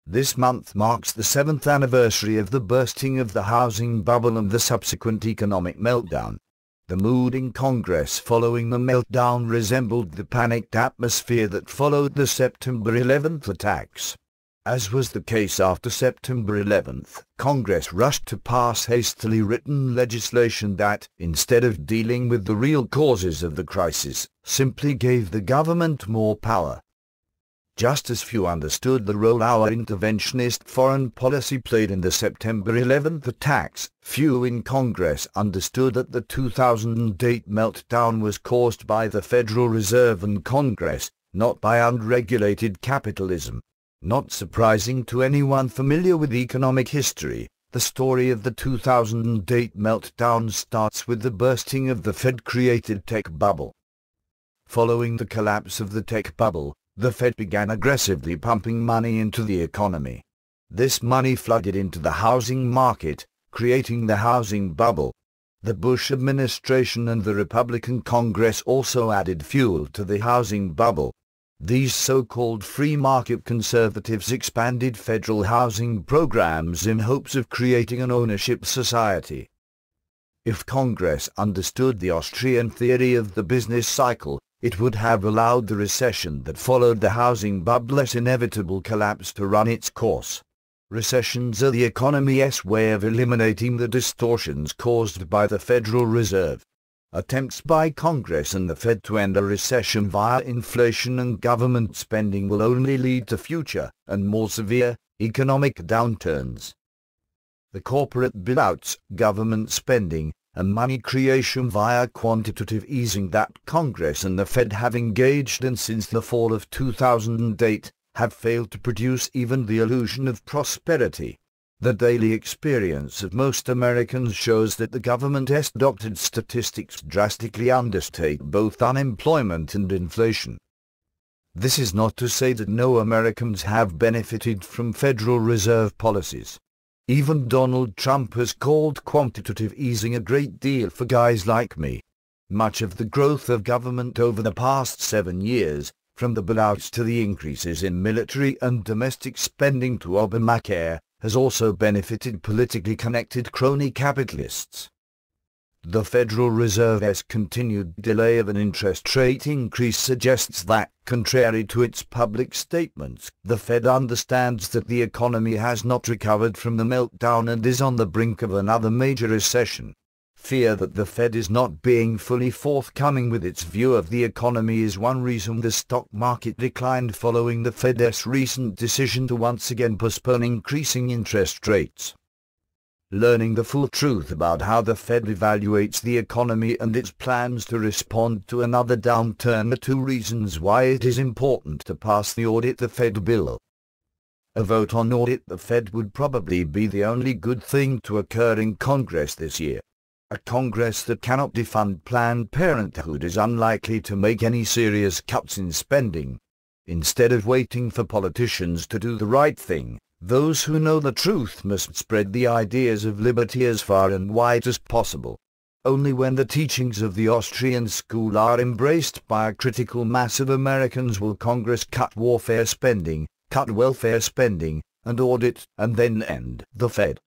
This month marks the 7th anniversary of the bursting of the housing bubble and the subsequent economic meltdown. The mood in Congress following the meltdown resembled the panicked atmosphere that followed the September 11th attacks. As was the case after September 11th, Congress rushed to pass hastily written legislation that, instead of dealing with the real causes of the crisis, simply gave the government more power. Just as few understood the role our interventionist foreign policy played in the September 11th attacks, few in Congress understood that the 2008 meltdown was caused by the Federal Reserve and Congress, not by unregulated capitalism. Not surprising to anyone familiar with economic history, the story of the 2008 meltdown starts with the bursting of the Fed-created tech bubble. Following the collapse of the tech bubble, the Fed began aggressively pumping money into the economy. This money flooded into the housing market, creating the housing bubble. The Bush administration and the Republican Congress also added fuel to the housing bubble. These so-called free market conservatives expanded federal housing programs in hopes of creating an ownership society. If Congress understood the Austrian theory of the business cycle, it would have allowed the recession that followed the housing bubble's inevitable collapse to run its course. Recessions are the economy's way of eliminating the distortions caused by the Federal Reserve. Attempts by Congress and the Fed to end a recession via inflation and government spending will only lead to future, and more severe, economic downturns. The corporate bailouts, government spending, and money creation via quantitative easing that Congress and the Fed have engaged in since the fall of 2008 have failed to produce even the illusion of prosperity. The daily experience of most Americans shows that the government's doctored statistics drastically understate both unemployment and inflation. This is not to say that no Americans have benefited from Federal Reserve policies. Even Donald Trump has called quantitative easing a great deal for guys like me. Much of the growth of government over the past 7 years, from the bailouts to the increases in military and domestic spending to Obamacare, has also benefited politically connected crony capitalists. The Federal Reserve's continued delay of an interest rate increase suggests that, contrary to its public statements, the Fed understands that the economy has not recovered from the meltdown and is on the brink of another major recession. Fear that the Fed is not being fully forthcoming with its view of the economy is one reason the stock market declined following the Fed's recent decision to once again postpone increasing interest rates. Learning the full truth about how the Fed evaluates the economy and its plans to respond to another downturn are 2 reasons why it is important to pass the Audit the Fed bill. A vote on Audit the Fed would probably be the only good thing to occur in Congress this year. A Congress that cannot defund Planned Parenthood is unlikely to make any serious cuts in spending. Instead of waiting for politicians to do the right thing, those who know the truth must spread the ideas of liberty as far and wide as possible. Only when the teachings of the Austrian school are embraced by a critical mass of Americans will Congress cut warfare spending, cut welfare spending, and audit, and then end the Fed.